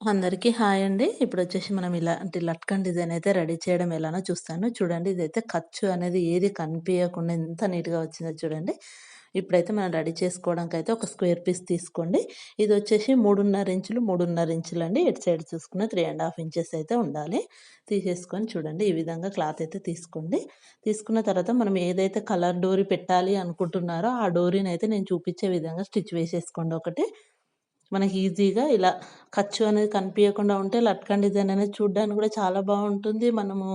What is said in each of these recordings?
అందరికీ హాయ్ అండి. ఇప్పుడొచ్చేసి మనం ఇలాంటి లట్కన్ డిజైన్ అయితే రెడీ చేయడం ఎలానో చూస్తాను. చూడండి ఇదైతే ఖర్చు అనేది ఏది కనిపియకుండా ఎంత నీట్‌గా వచ్చిందో చూడండి. ఇప్పుడైతే మనం రెడీ చేసుకోవడానికైతే ఒక స్క్వేర్ పీస్ తీసుకోండి. ఇదొచ్చేసి 3:30 ఇంచులు, 3:30 ఇంచులండి. ఇటు సైడ్ చూసుకున్న 3½ ఇంచెస్ అయితే ఉండాలి. తీసేసుకొని చూడండి ఈ విధంగా క్లాత్ అయితే తీసుకోండి. తీసుకున్న తర్వాత మనం ఏదైతే కలర్ డోరీ పెట్టాలి అనుకుంటున్నారో ఆ డోరీనైతే నేను చూపించే విధంగా స్టిచ్ వేసేసుకోండి ఒకటి. మనకి ఈజీగా ఇలా ఖర్చు అనేది కనిపియకుండా ఉంటే లట్కన్ డిజైన్ అనేది చూడ్డానికి కూడా చాలా బావుంటుంది. మనము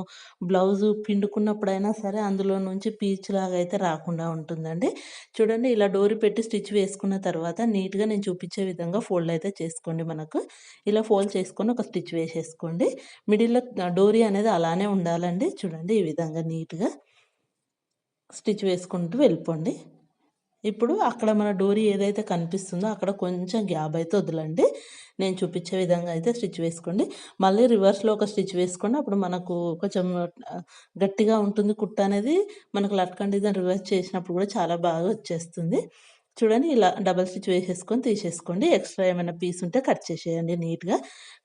బ్లౌజు పిండుకున్నప్పుడైనా సరే అందులో నుంచి పీచులాగా అయితే రాకుండా ఉంటుందండి. చూడండి ఇలా డోరీ పెట్టి స్టిచ్ వేసుకున్న తర్వాత నీట్‌గా నేను చూపించే విధంగా ఫోల్డ్ అయితే చేసుకోండి మనకు. ఇలా ఫోల్డ్ చేసుకొని ఒక స్టిచ్ వేసేసుకోండి. మిడిల్‌లో డోరీ అనేది అలానే ఉండాలండి. చూడండి ఈ విధంగా నీట్‌గా స్టిచ్ వేసుకుంటూ వెళ్ళిపోండి. ఇప్పుడు అక్కడ మన డోరీ ఏదైతే కనిపిస్తుందో అక్కడ కొంచెం గ్యాప్ అయితే వదలండి. నేను చూపించే విధంగా అయితే స్టిచ్ వేసుకోండి. మళ్ళీ రివర్స్‌లో ఒక స్టిచ్ వేసుకోండి. అప్పుడు మనకు కొంచెం గట్టిగా ఉంటుంది కుట్టు అనేది. మనకు లట్కన్ డిజైన్ రివర్స్ చేసినప్పుడు కూడా చాలా బాగా వచ్చేస్తుంది. చూడండి ఇలా డబుల్ స్టిచ్ వేసేసుకొని తీసేసుకోండి. ఎక్స్‌ట్రా ఏమైనా పీస్ ఉంటే కట్ చేసేయండి నీట్‌గా.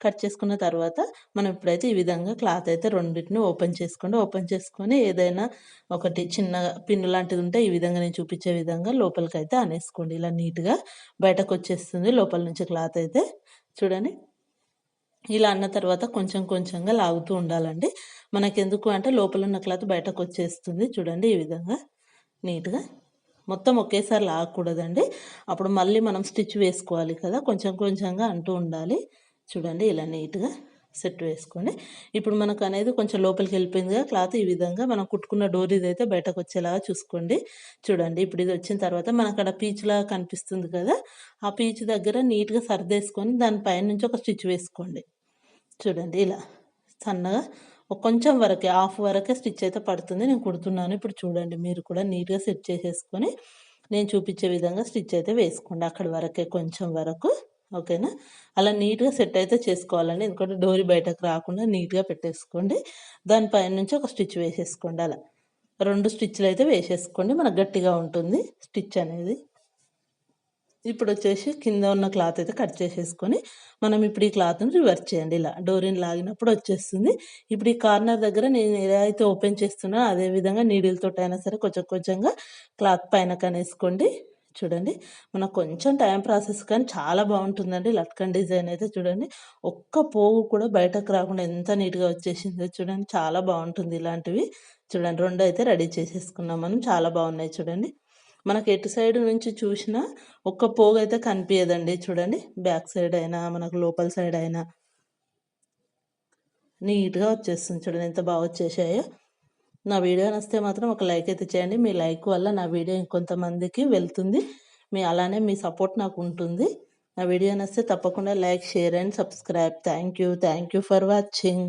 కట్ చేసుకున్న తర్వాత మనం ఇప్పుడైతే ఈ విధంగా క్లాత్ అయితే రెండిటిని ఓపెన్ చేసుకోండి. ఓపెన్ చేసుకొని ఏదైనా ఒకటి చిన్న పిన్ లాంటిది ఉంటే ఈ విధంగా నేను చూపించే విధంగా లోపలికైతే అనేసుకోండి. ఇలా నీట్‌గా బయటకొచ్చేస్తుంది లోపల నుంచి క్లాత్ అయితే. చూడండి. ఇలా అన్న తర్వాత కొంచెం కొంచెంగా లాగుతూ ఉండాలండి. మనకెందుకు అంటే లోపలున్న క్లాత్ బయటకొచ్చేస్తుంది. చూడండి ఈ విధంగా నీట్‌గా. మొత్తం ఒకేసారి లాగకూడదండి. అప్పుడు మళ్ళీ మనం స్టిచ్ వేసుకోవాలి కదా! కొంచెం కొంచెంగా అంటూ ఉండాలి. చూడండి ఇలా నీట్‌గా సెట్ వేసుకోండి. ఇప్పుడు మనకనేది కొంచెం లోపలికెళ్ళిపోయిందిగా క్లాత్ ఈ విధంగా మనం కుట్టుకున్న డోరీదైతే బయటకొచ్చేలాగా చూసుకోండి. చూడండి ఇప్పుడు ఇది వచ్చిన తర్వాత మనకక్కడ పీచులాగా కనిపిస్తుంది కదా! ఆ పీచు దగ్గర నీట్‌గా సర్దేసుకొని దాని పైనుంచి ఒక స్టిచ్ వేసుకోండి. చూడండి ఇలా సన్నగా కొంచెం వరకే హాఫ్ వరకే స్టిచ్ అయితే పడుతుంది. నేను కుడుతున్నాను. ఇప్పుడు చూడండి మీరు కూడా నీట్‌గా సెట్ చేసేసుకొని నేను చూపించే విధంగా స్టిచ్ అయితే వేసుకోండి. అక్కడి వరకే కొంచెం వరకు. ఓకేనా? అలా నీట్‌గా సెట్ అయితే చేసుకోవాలండి. ఎందుకంటే డోరీ బయటకు రాకుండా నీట్‌గా పెట్టేసుకోండి. దాని పైనుంచి ఒక స్టిచ్ వేసేసుకోండి అలా. 2 స్టిచ్‌లయితే వేసేసుకోండి. మనకు గట్టిగా ఉంటుంది స్టిచ్ అనేది. ఇప్పుడొచ్చేసి కింద ఉన్న క్లాత్ అయితే కట్ చేసేసుకొని, మనం ఇప్పుడు ఈ క్లాత్‌ని రివర్స్ చేయండి ఇలా. డోరీని లాగినప్పుడు వచ్చేస్తుంది. ఇప్పుడు ఈ కార్నర్ దగ్గర నేను ఎలా అయితే ఓపెన్ చేస్తున్నానో అదే విధంగా నీడిల్‌తోటైనా సరే కొంచెం కొంచెంగా క్లాత్ పైనకనేసుకోండి. చూడండి. మనకు కొంచెం టైం ప్రాసెస్ కానీ చాలా బావుంటుందండి లట్కన్ డిజైన్ అయితే చూడండి. ఒక్క పోగు కూడా బయటకు రాకుండా ఎంత నీట్‌గా వచ్చేసిందో చూడండి. చాలా బావుంటుంది ఇలాంటివి. చూడండి 2 అయితే రెడీ చేసేసుకున్నాం మనం. చాలా బావున్నాయి చూడండి. మనకు ఎటు సైడ్ నుంచి చూసినా ఒక్క పోగైతే కనిపియదండి చూడండి. బ్యాక్ సైడ్ అయినా, మనకు లోపల సైడ్ అయినా నీట్‌గా వచ్చేస్తుంది చూడండి ఎంత బాగా వచ్చేసాయో. నా వీడియో నచ్చితే మాత్రం ఒక లైక్ అయితే చేయండి. మీ లైక్ వల్ల నా వీడియో ఇంకొంతమందికి వెళ్తుంది. అలానే మీ సపోర్ట్ నాకుంటుంది. నా వీడియో నచ్చితే తప్పకుండా like, share and subscribe. Thank you. Thank you for watching.